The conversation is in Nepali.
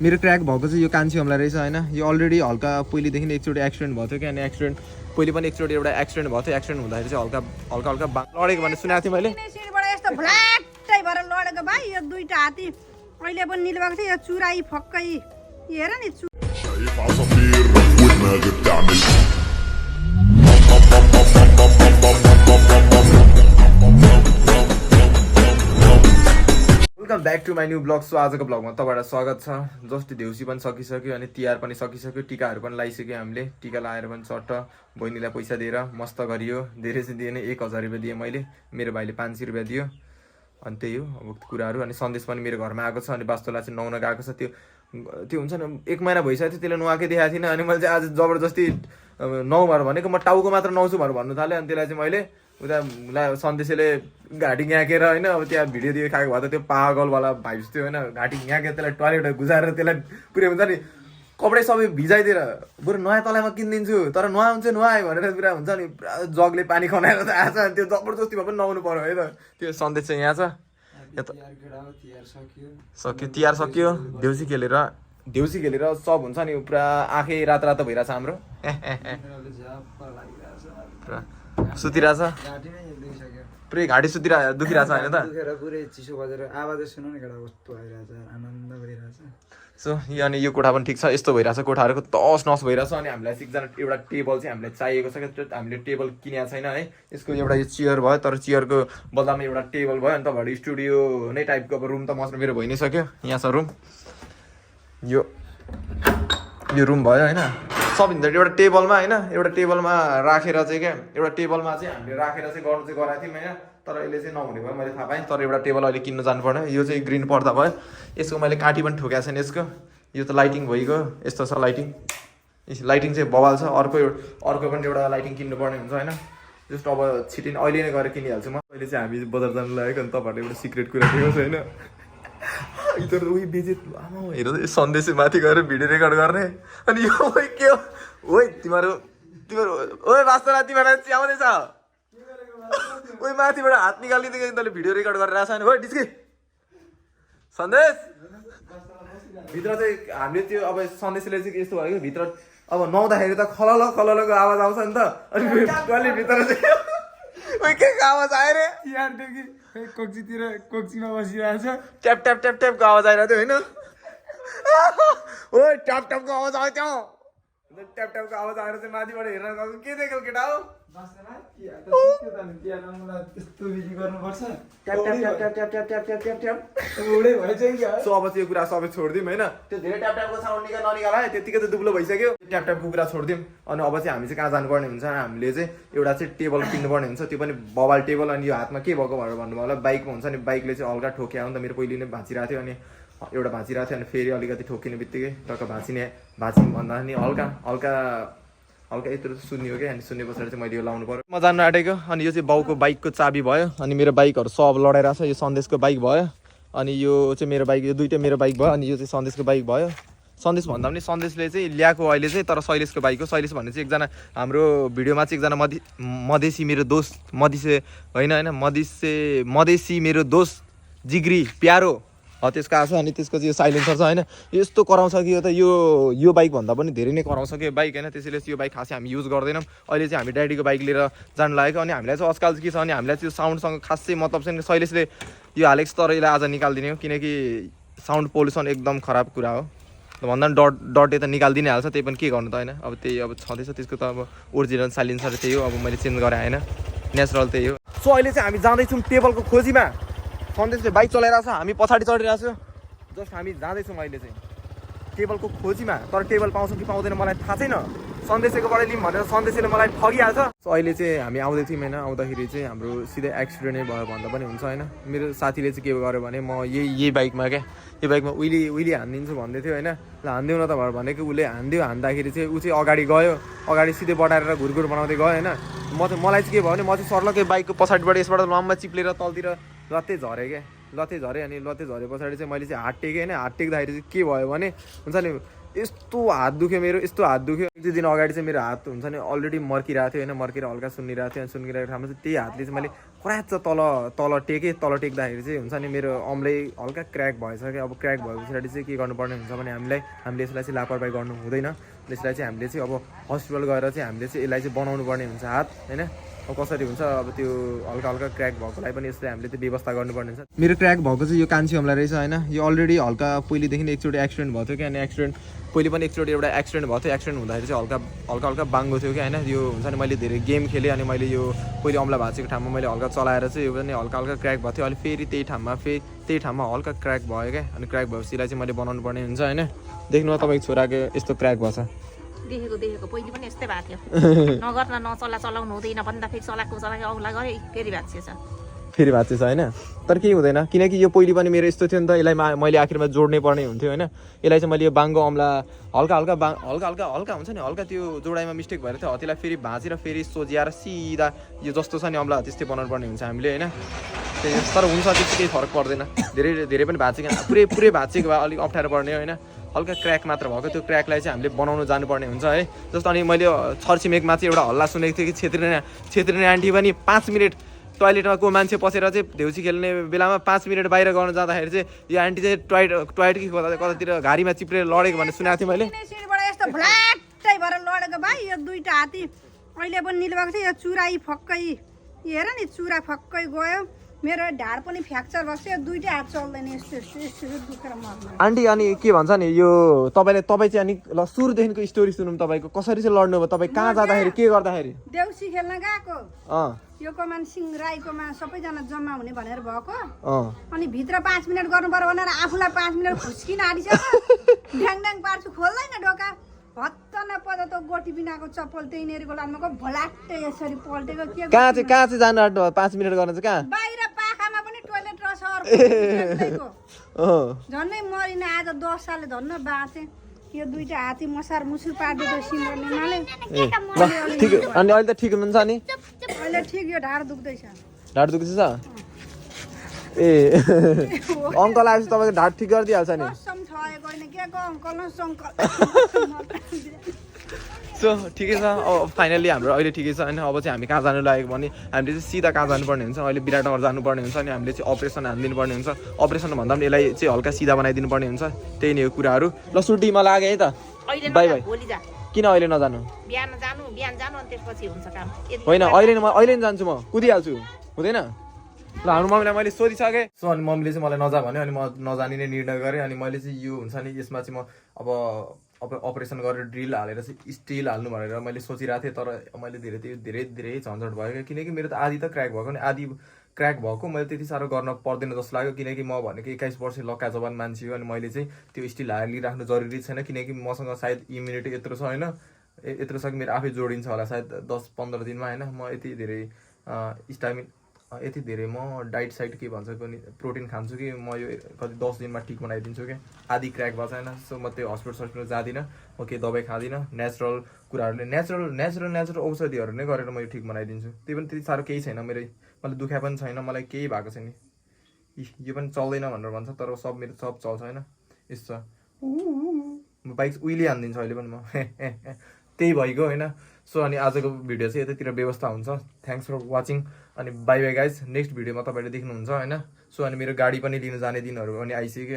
मेरो क्र्याक भएको चाहिँ यो कान्छी हमला रहेछ होइन यो अलरेडी हल्का पहिलेदेखि नै एकचोटि एक्सिडेन्ट भएको थियो कि अनि एक्सिडेन्ट पहिले पनि एकचोटि एउटा एक्सिडेन्ट भएको थियो एक्सिडेन्ट हुँदाखेरि चाहिँ हल्का हल्का हल्का लडेको भन्ने सुनेको थिएँ मैले यस्तो भ्लाटै भएर लडेको भाइ यो दुईटा हात्ती अहिले पनि निल्भएको थियो यो चुराई फक्कै हेर नि welcome back to my new blog. So आजको ब्लगमा तपाईँलाई स्वागत छ। जस्तो देउसी पनि सकिसक्यो अनि तिहार पनि सकिसक्यो, टिकाहरू पनि लगाइसक्यो हामीले। टिका लगाएर पनि चट्ट बहिनीलाई पैसा दिएर मस्त गरियो। धेरै चाहिँ दिएन, 1000 रुपियाँ दिएँ मैले, मेरो भाइले 500 रुपियाँ दियो। अनि त्यही हो अब कुराहरू। अनि सन्देश पनि मेरो घरमा आएको छ अनि वास्तुलाई चाहिँ नुहाउन गएको छ। त्यो हुन्छ नि 1 महिना भइसक्यो थियो त्यसले नुहाएकै देखाएको थिइनँ। अनि मैले चाहिँ आज जबरजस्ती नुहाउँ भनेर भनेको, म टाउको मात्र नुहाउँछु भनेर भन्नु थालेँ। अनि त्यसलाई चाहिँ मैले उता सन्देशले घाँटी याँकेर होइन अब त्यहाँ भिडियो दियो खाएको भए त त्यो पागलवाला भाइ जस्तो होइन, घाँटी याँकेर त्यसलाई टोयलेट गुजारेर त्यसलाई पुरै हुन्छ नि कपडै सबै भिजाइदिएर बरु नयाँ तलाइमा किनिदिन्छु तर नुहाउँछ नुहायो भनेर पुरा हुन्छ नि पुरा जगले पानी खनाएर त आएको छ। अनि त्यो जबरजस्ती भए पनि नुहाउनु पऱ्यो है त। त्यो सन्देश चाहिँ यहाँ छ। सक्यो तिहार सक्यो, देउसी खेलेर सब हुन्छ नि पुरा आँखै रातो रातो भइरहेछ हाम्रो। सुतिरहेछ पुरै घाँटी दुखिरहेछ होइन त। सो अनि यो कोठा पनि ठिक छ, यस्तो भइरहेछ कोठाहरूको तस नस भइरहेछ। अनि हामीलाई चाहिँ एउटा टेबल चाहिँ हामीलाई चाहिएको छ कि हामीले टेबल किनेको छैन है। यसको एउटा यो चेयर भयो तर चेयरको बदलामा एउटा टेबल भयो। अनि तपाईँहरू स्टुडियो नै टाइपको अब रुम त मसँग मेरो भइ नै सक्यो। यहाँ छ रुम, यो रुम भयो होइन। सब एउटा टेबलमा होइन, एउटा टेबलमा राखेर चाहिँ क्या एउटा टेबलमा चाहिँ हामीले राखेर चाहिँ गर्नु चाहिँ गराएको थियौँ होइन। तर यसले चाहिँ नहुने भयो मैले थाहा पाएँ। तर एउटा टेबल अहिले किन्न जानु पर्ने। यो चाहिँ ग्रिन पर्दा भयो। यसको मैले काटी पनि ठोकेको छैन यसको। यो त लाइटिङ भइगयो, यस्तो छ लाइटिङ। लाइटिङ चाहिँ बवाल छ। अर्को पनि एउटा लाइटिङ किन्नुपर्ने हुन्छ होइन। जस्ट अब छिटै अहिले नै गएर किनिहाल्छु म। अहिले चाहिँ हामी बजार जानु लागेको अनि तपाईँहरूले एउटा सिक्रेट कुरा दिएको छ होइन। इधर उही बेजे आमा हेर सन्देश माथि गएर भिडियो रेकर्ड गर्ने। अनि यो के हो ओइ तिमीहरू ओइ वास्तवमा तिमीहरूलाई च्याउँदैछ ओइ माथिबाट हात निकालिदिएको तैँले भिडियो रेकर्ड गरेर आएको छैन। ओइ डिस्के सन्देश भित्र चाहिँ हामीले त्यो अब सन्देशले चाहिँ यस्तो भयो कि भित्र अब नुहाउँदाखेरि त खललको आवाज आउँछ नि त। अनि टोयलेटभित्र चाहिँ ओइ के आवाज आयो रे यारदेखि कोक्सीमा बसिरहेको छ ट्याप ट्याप ट्याप ट्यापको आवाज आइरहेको थियो होइन। ओइ ट्याप ट्यापको आवाज आयो त्यहाँ ट्याप ट्यापको आवाज आएर चाहिँ माथिबाट हेर्न गएको के देख्यौ केटा हो। सो अब त्यो कुरा सबै छोडिदिउँ होइन। त्यो धेरै ट्याप ट्यापको साउन्ड ननिकाल है, त्यतिकै त दुब्लो भइसक्यो। ट्याप ट्यापको कुरा छोडिदिउँ। अनि अब चाहिँ हामी चाहिँ कहाँ जानुपर्ने हुन्छ, हामीले चाहिँ एउटा चाहिँ टेबल किन्नुपर्ने हुन्छ। त्यो पनि बवाल टेबल। अनि यो हातमा के भएको भनेर भन्नुभयो होला, बाइकमा हुन्छ नि बाइकले चाहिँ हल्का ठोक्या हो नि त। मेरो पहिले नै भाँचिरहेको थियो अनि एउटा भाँचिरहेको थियो अनि फेरि अलिकति ठोकिने बित्तिकै टक्क भाँचिम भन्दा नि हल्का यत्रो सुन्यो क्या। अनि सुन्ने पछाडि चाहिँ मैले यो लाउनु पऱ्यो। म जानु आँटेको। अनि यो चाहिँ बाउको बाइकको चाबी भयो। अनि मेरो बाइकहरू सब लडाइरहेको छ। यो सन्देशको बाइक भयो अनि यो चाहिँ मेरो बाइक, यो दुइटै मेरो बाइक भयो। अनि यो चाहिँ सन्देशको बाइक भयो। सन्देश भन्दा पनि सन्देशले चाहिँ ल्याएको अहिले चाहिँ, तर शैलेशको बाइक हो। शैलेश भन्ने चाहिँ एकजना हाम्रो भिडियोमा चाहिँ एकजना मधेसी मेरो दोस्त, मधेसी मेरो दोस्त जिग्री प्यारो हो त्यसको आएको छ। अनि त्यसको चाहिँ यो साइलेन्सर छ होइन। यस्तो कराउँछ कि यो त यो बाइक भन्दा पनि धेरै नै कराउँछ कि यो बाइक होइन। त्यसैले यो बाइक खासै हामी युज गर्दैनौँ। अहिले चाहिँ हामी ड्याडीको बाइक लिएर जानु लागेको। अनि हामीलाई चाहिँ आजकल के छ भने हामीलाई चाहिँ साउन्डसँग खासै मतलब छैन। शैलेशले यो हालेको छ तर यसलाई आज निकालिदिने हो किनकि साउन्ड पोल्युसन एकदम खराब कुरा हो। भन्दा पनि डटे त निकालिदिनै हाल्छ, त्यही पनि के गर्नु त होइन। अब त्यही अब छँदैछ त्यसको त अब ओरिजिनल साइलेन्सर त्यही हो। अब मैले चेन्ज गरेँ होइन, नेचुरल त्यही हो। सो अहिले चाहिँ हामी जाँदैछौँ टेबलको खोजीमा। सन्देशले बाइक चलाइरहेको छ, हामी पछाडि चढिरहेको छु। जस्ट हामी जाँदैछौँ अहिले चाहिँ टेबलको खोजीमा। तर टेबल पाउँछौँ कि पाउँदैन मलाई थाहा छैन। सन्देशकोबाट लिउँ भनेर सन्देशले मलाई ठगिहाल्छ। सो अहिले चाहिँ हामी आउँदै थियौँ होइन। आउँदाखेरि चाहिँ हाम्रो सिधै एक्सिडेन्ट नै भयो भन्दा पनि हुन्छ होइन। मेरो साथीले चाहिँ के गर्यो भने म यही बाइकमा यो बाइकमा उहिले हानिदिन्छु भन्दै थियो होइन। ल हानिदिउँ न त भनेको उसले हान्दाखेरि चाहिँ ऊ चाहिँ अगाडि गयो, अगाडि सिधै बढाएर घुरघुर बनाउँदै गयो होइन। मलाई चाहिँ के भयो भने म चाहिँ सर्लकै बाइकको पछाडिबाट यसबाट लम्बा चिप्लेर तलतिर रत्तै झरेँ क्या। लते झरेँ अनि लते झरे पछाडि चाहिँ मैले चाहिँ हात टेकेँ होइन हात टेक्दाखेरि चाहिँ के भयो भने हुन्छ नि यस्तो हात दुख्यो मेरो यस्तो हात दुख्यो 1-2 दिन अगाडि चाहिँ मेरो हात हुन्छ नि अलरेडी मर्किरहेको थियो होइन मर्केर हल्का सुन्निरहेको थियो अनि सुन्किरहेको ठाउँमा चाहिँ त्यही हातले चाहिँ मैले क्राच तल टेकेँ तल टेक्दाखेरि चाहिँ हुन्छ नि मेरो औँलै हल्का क्र्याक भएछ क्या अब क्र्याक भए पछाडि चाहिँ के गर्नुपर्ने हुन्छ भने हामीले यसलाई चाहिँ लापरवाही गर्नु हुँदैन यसलाई चाहिँ हामीले चाहिँ अब हस्पिटल गएर चाहिँ हामीले चाहिँ यसलाई चाहिँ बनाउनु पर्ने हुन्छ हात होइन अब कसरी हुन्छ अब त्यो हल्का हल्का क्र्याक भएकोलाई पनि यसलाई हामीले त्यो व्यवस्था गर्नुपर्ने हुन्छ मेरो क्र्याक भएको चाहिँ यो कान्छी औँला रहेछ होइन यो अलरेडी हल्का पहिलेदेखि एकचोटि एक्सिडेन्ट भएको थियो क्या अनि एक्सिडेन्ट पहिले पनि एकचोटि एउटा एक्सिडेन्ट भएको थियो एक्सिडेन्ट हुँदाखेरि चाहिँ हल्का हल्का बाङ्गो थियो क्या होइन यो हुन्छ नि मैले धेरै गेम खेलेँ अनि मैले यो पहिले औँला भाँचेको ठाउँमा मैले हल्का चलाएर चाहिँ यो पनि हल्का हल्का क्र्याक भएको थियो अनि फेरि त्यही ठाउँमा हल्का क्र्याक भयो क्या अनि क्र्याक भएपछि यसलाई चाहिँ मैले बनाउनु पर्ने हुन्छ होइन देख्नु तपाईँको छोराको यस्तो क्र्याक भएछ देखेको पहिले पनि यस्तै भएको थियो नगर्न चलाउनु हुँदैन भन्दा फेरि चलाएको औँला गरे फेरि भाँचेछ होइन तर केही हुँदैन किनकि यो पहिले पनि मेरो यस्तो थियो नि त यसलाई मैले आखिरमा जोड्नै पर्ने हुन्थ्यो होइन यसलाई चाहिँ मैले यो बाङ्गो औँला हल्का हल्का हुन्छ नि हल्का त्यो जोडाइमा मिस्टेक भएर थियो हतिलाई फेरि भाँचेर फेरि सोझ्याएर सिधा यो जस्तो छ नि औँला त्यस्तै बनाउनु पर्ने हुन्छ हामीले होइन तर हुन्छ त्यस्तो केही फरक पर्दैन धेरै पनि भाँचेको पुरै भाँचेको भए अलिक अप्ठ्यारो पर्ने होइन हल्का क्र्याक मात्र भएको त्यो क्र्याकलाई चाहिँ हामीले बनाउनु जानुपर्ने हुन्छ है जस्तो अनि मैले छरछिमेकमा चाहिँ एउटा हल्ला सुनेको थिएँ कि छेत्री आन्टी पनि 5 मिनट टोयलेटमा को मान्छे पसेर चाहिँ देउसी खेल्ने बेलामा 5 मिनट बाहिर गर्न जाँदाखेरि चाहिँ यो आन्टी चाहिँ टोयलेट कि कतातिर घारीमा चिप्रेर लडेको भन्ने सुनेको थिएँ मैले यस्तो भ्लाट्टै भएर लडेको भाइ यो दुईटा हात्ती अहिले पनि निल्भएको थियो यो चुराई फक्कै हेर नि चुरा फक्कै गयो मेरो ढाड पनि फ्र्याक्चर भएको थियो दुईटै हात चल्दैन यस्तो दुखेर मर्नु आन्टी अनि के भन्छ नि यो तपाईँ चाहिँ अनि ल सुरुदेखिको स्टोरी सुनौँ तपाईँको कसरी चाहिँ लड्नु भयो तपाईँ कहाँ जाँदाखेरि के गर्दाखेरि देउसी खेल्न गएको यो कमान सिंह राईकोमा सबैजना जम्मा हुने भनेर भएको अनि भित्र 5 मिनट गर्नु पर्यो भनेर आफूलाई 5 मिनट खुस्किन आँटिसक्यो ढ्याङ पार्छु खोल्दैन ढोका भत्त नपद त गोटी बिनाको चप्पल त्यही नेरीको लानमा भलाट्टै यसरी पल्टेको के कहाँ चाहिँ जानु आँट्नु 5 मिनट गर्न चाहिँ कहाँ बाहिर पाखामा पनि टोयलेट रहेछ झन्डै मरिन आज 10 सालले धन्न बाँचे यो दुईटा हात्ती मसार मुसुर पार्दिएको सिङ्गरले ठिक अनि अहिले त ठिक हुनुहुन्छ नि अहिले ठिक यो ढाड दुख्दैछ ए अङ्कल आएपछि तपाईँको ढाड ठिक गरिदिइहाल्छ नि सो ठिकै छ अब फाइनली हाम्रो अहिले ठिकै छ होइन अब चाहिँ हामी कहाँ जानु लागेको भने हामीले चाहिँ सिधा कहाँ जानुपर्ने हुन्छ अहिले विराटनगर जानुपर्ने हुन्छ अनि हामीले चाहिँ अपरेसन हानिदिनु पर्ने हुन्छ अपरेसन भन्दा पनि यसलाई चाहिँ हल्का सिधा बनाइदिनु पर्ने हुन्छ त्यही नै हो कुराहरू ल सुटीमा लाग्यो है त बाई किन अहिले नजानु होइन अहिले नि जान्छु म कुदिहाल्छु हुँदैन ल हाम्रो मम्मीलाई मैले सोधिसकेँ सो अनि मम्मीले चाहिँ मलाई नजा भन्यो अनि म नजाने नै निर्णय गरेँ अनि मैले चाहिँ यो हुन्छ नि यसमा चाहिँ म अब अपरेसन गरेर ड्रिल हालेर चाहिँ स्टिल हाल्नु भनेर मैले सोचिरहेको थिएँ तर मैले धेरै झन्झट भयो क्या किनकि मेरो त आधी त क्र्याक भएको नि आधी क्र्याक भएको मैले त्यति साह्रो गर्न पर्दैन जस्तो लाग्यो किनकि म भनेको 21 वर्ष लक्का जवान मान्छे हो अनि मैले चाहिँ त्यो स्टिल हालिराख्नु जरुरी छैन किनकि मसँग सायद इम्युनिटी यत्रो छ होइन यत्रो छ कि मेरो आफै जोडिन्छ होला सायद 10-15 दिनमा होइन म यति धेरै म डाइट साइट के भन्छ पनि प्रोटिन खान्छु कि म यो कति 10 दिनमा ठिक बनाइदिन्छु क्या आधी क्र्याक भएको छैन सो म त्यो हस्पिटल जाँदिनँ म केही दबाई खाँदिनँ नेचुरल कुराहरूले नेचुरल औषधिहरू नै गरेर म यो ठिक बनाइदिन्छु त्यही पनि त्यति साह्रो केही छैन मैले दुखाइ पनि छैन मलाई केही भएको छैन यो पनि चल्दैन भनेर भन्छ तर मेरो सब चल्छ होइन यस्तो म बाइक उहिले हानिदिन्छु अहिले पनि म त्यही भइगयो होइन सो अनि आजको भिडियो चाहिँ यतातिर व्यवस्था हुन्छ थ्याङ्क्स फर वाचिङ अनि बाई गाइज नेक्स्ट भिडियोमा तपाईँले देख्नुहुन्छ होइन सो अनि मेरो गाडी पनि लिनु जाने दिनहरू पनि आइसक्यो